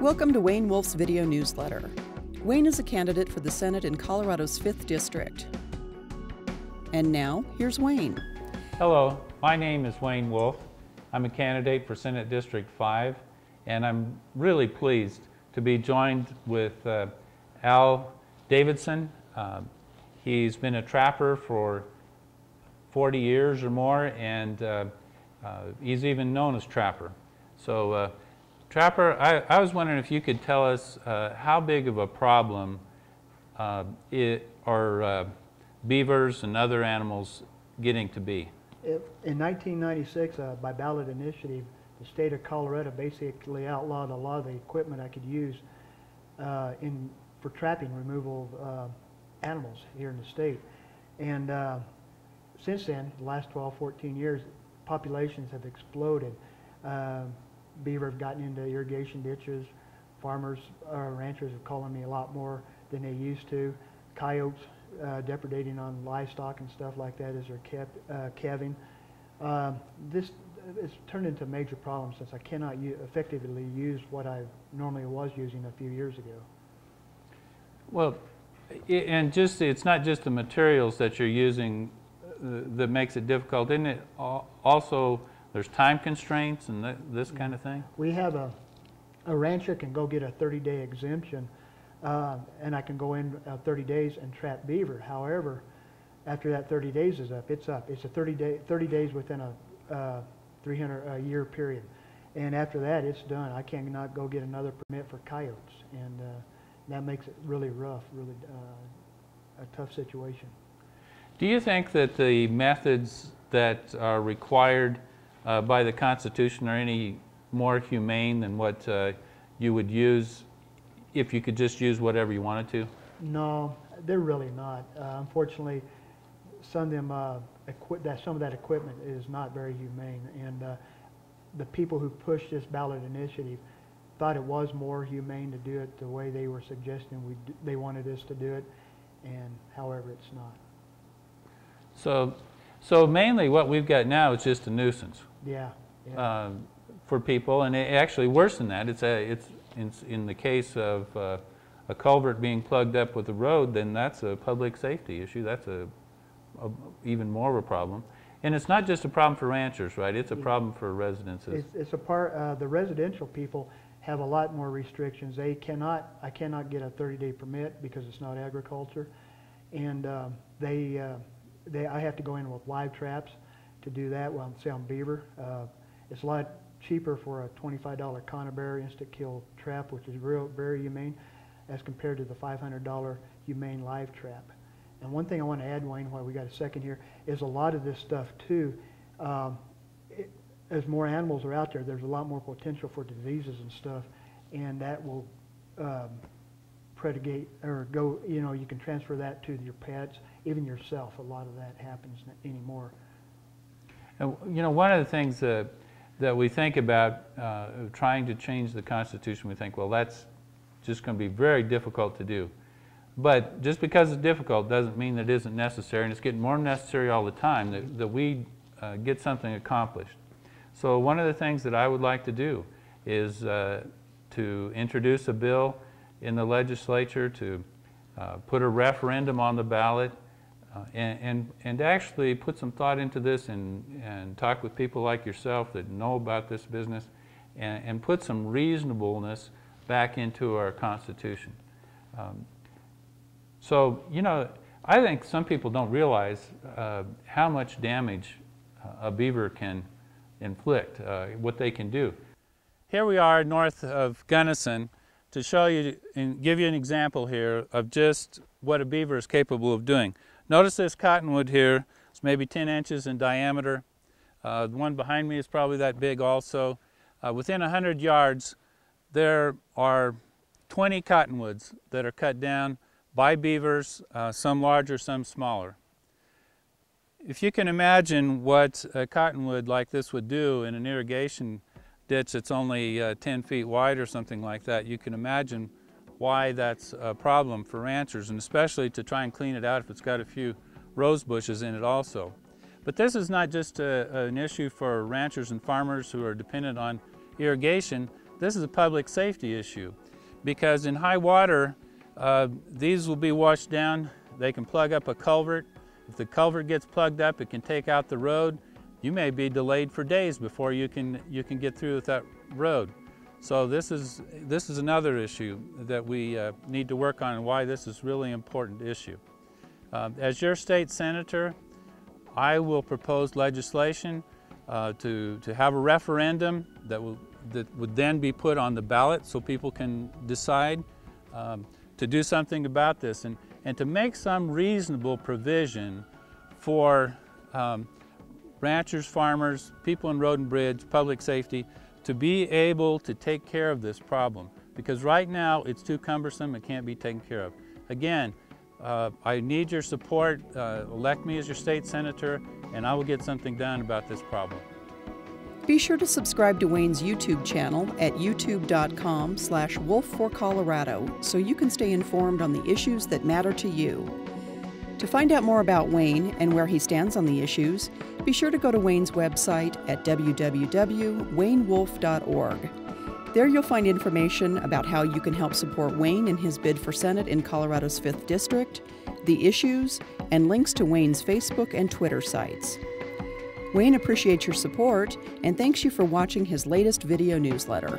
Welcome to Wayne Wolf's video newsletter. Wayne is a candidate for the Senate in Colorado's 5th District. And now, here's Wayne. Hello, my name is Wayne Wolf. I'm a candidate for Senate District 5, and I'm really pleased to be joined with Al Davidson. He's been a trapper for 40 years or more, and he's even known as Trapper. So, Trapper, I was wondering if you could tell us how big of a problem are beavers and other animals getting to be? In 1996, by ballot initiative, the state of Colorado basically outlawed a lot of the equipment I could use for trapping removal of animals here in the state. And since then, the last 12, 14 years, populations have exploded. Beaver have gotten into irrigation ditches. Farmers, ranchers are calling me a lot more than they used to. Coyotes depredating on livestock and stuff like that as they're calving. This it's turned into a major problem since I cannot effectively use what I normally was using a few years ago. Well, and it's not just the materials that you're using that makes it difficult, isn't it? Also, there's time constraints and this kind of thing? We have a rancher can go get a 30-day exemption, and I can go in 30 days and trap beaver. However, after that 30 days is up, it's up. It's a 30 days within a 300-year period. And after that, it's done. I cannot go get another permit for coyotes, and that makes it really rough, really a tough situation. Do you think that the methods that are required by the Constitution are any more humane than what you would use if you could just use whatever you wanted to? No, they're really not. Unfortunately, some of that equipment is not very humane, and the people who pushed this ballot initiative thought it was more humane to do it the way they were suggesting they wanted us to do it, and however, it's not. So mainly what we've got now is just a nuisance. Yeah. For people, and actually worse than that, it's in the case of a culvert being plugged up with a road, then that's a public safety issue. That's even more of a problem. And it's not just a problem for ranchers, right? It's a problem for residents. It's a part. The residential people have a lot more restrictions. I cannot get a 30-day permit because it's not agriculture, and I have to go in with live traps to do that. Well, say on beaver, it's a lot cheaper for a $25 conibear instant kill trap, which is very humane, as compared to the $500 humane live trap. And one thing I want to add, Wayne, while we got a second here, is a lot of this stuff too. As more animals are out there, there's a lot more potential for diseases and stuff, and that will predicate or go. You can transfer that to your pets, even yourself. A lot of that happens anymore. And, one of the things that we think about trying to change the Constitution, we think, well, that's just going to be very difficult to do. But just because it's difficult doesn't mean that it isn't necessary, and it's getting more necessary all the time that we get something accomplished. So one of the things that I would like to do is to introduce a bill in the legislature to put a referendum on the ballot and actually put some thought into this and talk with people like yourself that know about this business and put some reasonableness back into our Constitution. So, I think some people don't realize how much damage a beaver can inflict, what they can do. Here we are north of Gunnison to show you and give you an example here of just what a beaver is capable of doing. Notice this cottonwood here. It's maybe 10 inches in diameter. The one behind me is probably that big also. Within 100 yards, there are 20 cottonwoods that are cut down by beavers, some larger, some smaller. If you can imagine what a cottonwood like this would do in an irrigation ditch that's only 10 feet wide or something like that, you can imagine why that's a problem for ranchers, and especially to try and clean it out if it's got a few rose bushes in it also. But this is not just an issue for ranchers and farmers who are dependent on irrigation. this is a public safety issue, because in high water, these will be washed down. They can plug up a culvert. If the culvert gets plugged up, it can take out the road. You may be delayed for days before you can get through with that road. So this is another issue that we need to work on, and why this is really important issue. As your state senator, I will propose legislation to have a referendum that would then be put on the ballot so people can decide to do something about this, and to make some reasonable provision for ranchers, farmers, people in road and bridge, public safety, to be able to take care of this problem. Because right now it's too cumbersome, it can't be taken care of. Again, I need your support. Elect me as your state senator, and I will get something done about this problem. Be sure to subscribe to Wayne's YouTube channel at youtube.com/wolf4colorado so you can stay informed on the issues that matter to you. To find out more about Wayne and where he stands on the issues, be sure to go to Wayne's website at www.waynewolf.org. There you'll find information about how you can help support Wayne in his bid for Senate in Colorado's 5th District, the issues, and links to Wayne's Facebook and Twitter sites. Wayne appreciates your support and thanks you for watching his latest video newsletter.